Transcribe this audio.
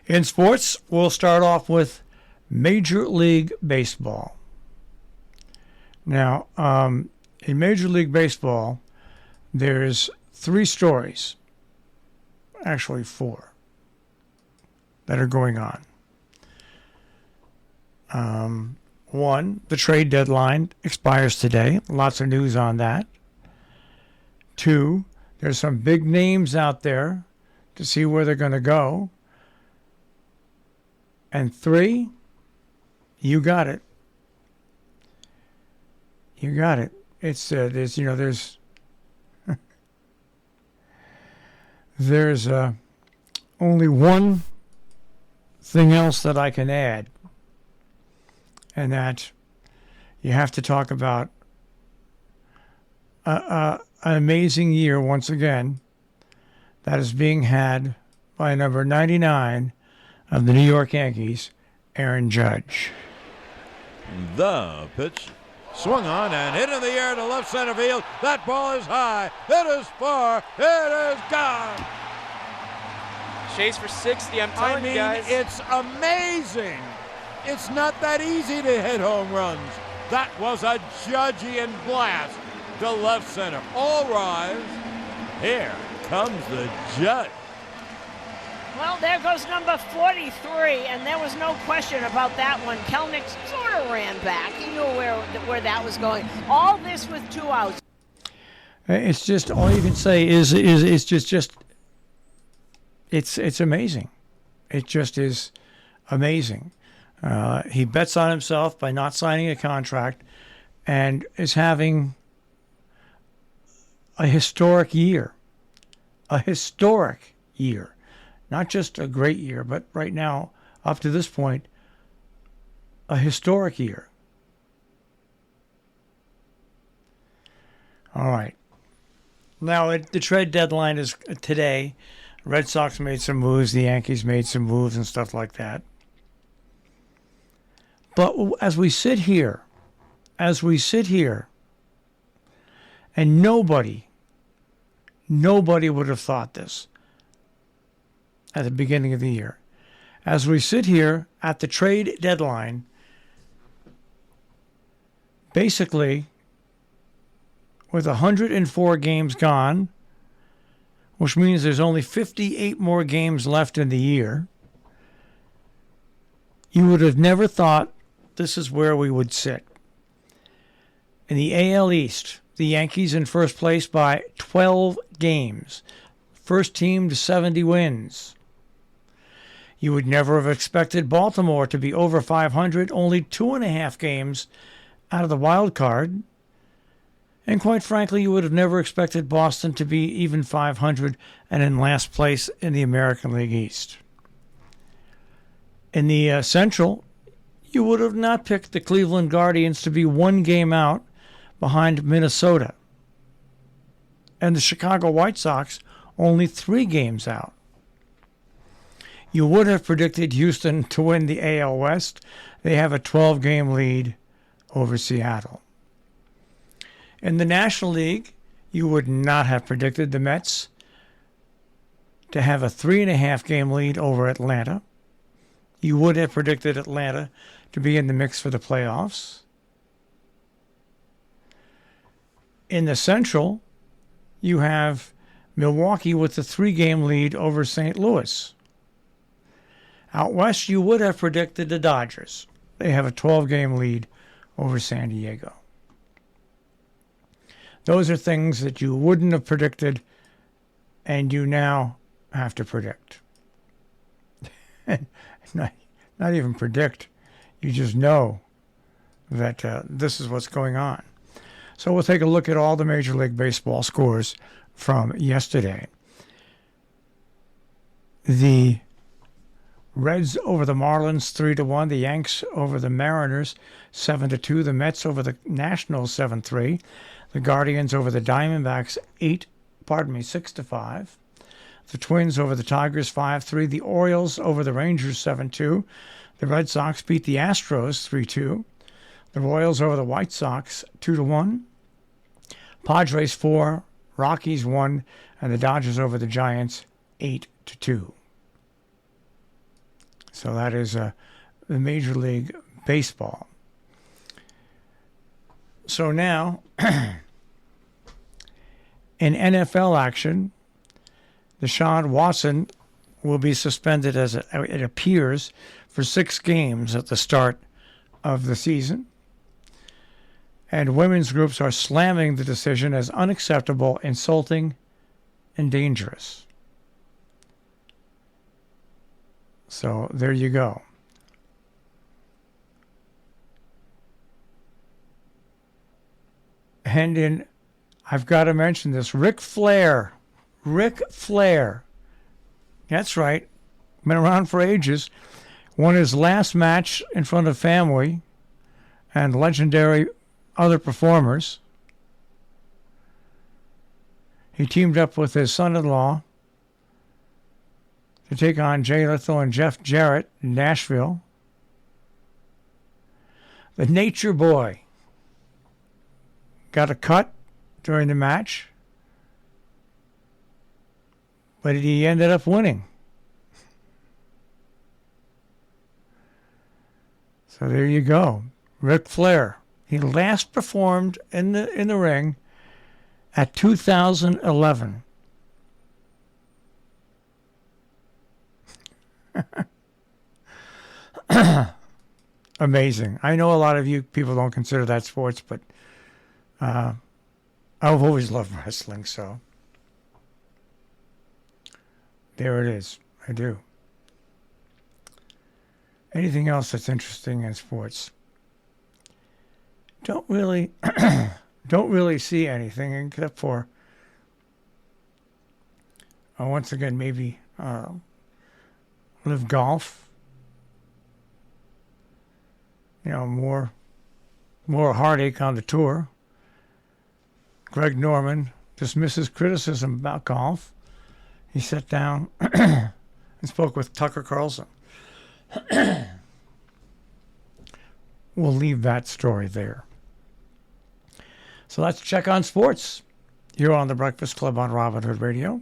In sports, we'll start off with Major League Baseball. Now, in Major League Baseball, there's 3 stories, actually 4, that are going on. 1, the trade deadline expires today. Lots of news on that. 2, there's some big names out there to see where they're going to go. And 3, you got it. You got it. It's there's there's only one thing else that I can add, and that you have to talk about an amazing year once again that is being had by number 99 of the New York Yankees, Aaron Judge. The pitch swung on and hit in the air to left center field. That ball is high. It is far. It is gone. Chase for 60. I'm telling you guys. It's amazing. It's not that easy to hit home runs. That was a Judgian blast to left center. All rise. Here comes the Judge. Well, there goes number 43, and there was no question about that one. Kelnick sort of ran back. He knew where that was going. All this with 2 outs. It's just, all you can say is it's just it's amazing. It just is amazing. He bets on himself by not signing a contract and is having a historic year. A historic year. Not just a great year, but right now, up to this point, a historic year. All right. Now, the trade deadline is today. Red Sox made some moves. The Yankees made some moves and stuff like that. But as we sit here, and nobody would have thought this at the beginning of the year. As we sit here at the trade deadline, basically with 104 games gone, which means there's only 58 more games left in the year, you would have never thought this is where we would sit. In the AL East, the Yankees in first place by 12 games. First team to 70 wins. You would never have expected Baltimore to be over 500, only 2.5 games out of the wild card. And quite frankly, you would have never expected Boston to be even 500 and in last place in the American League East. In the Central, you would have not picked the Cleveland Guardians to be 1 game out behind Minnesota. And the Chicago White Sox only 3 games out. You would have predicted Houston to win the AL West. They have a 12-game lead over Seattle. In the National League, you would not have predicted the Mets to have a 3.5-game lead over Atlanta. You would have predicted Atlanta to be in the mix for the playoffs. In the Central, you have Milwaukee with a 3-game lead over St. Louis. Out west, you would have predicted the Dodgers. They have a 12-game lead over San Diego. Those are things that you wouldn't have predicted, and you now have to predict. Not even predict. You just know that this is what's going on. So we'll take a look at all the Major League Baseball scores from yesterday. The Reds over the Marlins 3-1. The Yanks over the Mariners 7-2. The Mets over the Nationals 7-3. The Guardians over the Diamondbacks 6-5. The Twins over the Tigers 5-3. The Orioles over the Rangers 7-2. The Red Sox beat the Astros 3-2. The Royals over the White Sox 2-1. Padres 4, Rockies 1, and the Dodgers over the Giants 8-2. So that is the Major League Baseball. So now, in NFL action, Deshaun Watson will be suspended, as it appears, for 6 games at the start of the season. And women's groups are slamming the decision as unacceptable, insulting, and dangerous. So there you go. And I've got to mention this, Ric Flair. That's right. Been around for ages. Won his last match in front of family and legendary other performers. He teamed up with his son-in-law to take on Jay Lethal and Jeff Jarrett in Nashville. The Nature Boy got a cut during the match, but he ended up winning. So there you go. Ric Flair. He last performed in the ring at 2011. Amazing. I know a lot of you people don't consider that sports, but I've always loved wrestling, so there it is. I do. Anything else that's interesting in sports? Don't really see anything except for once again maybe live golf. You know, more heartache on the tour. Greg Norman dismisses criticism about golf. He sat down and spoke with Tucker Carlson. We'll leave that story there. So let's check on sports here on the Breakfast Club on Robin Hood Radio.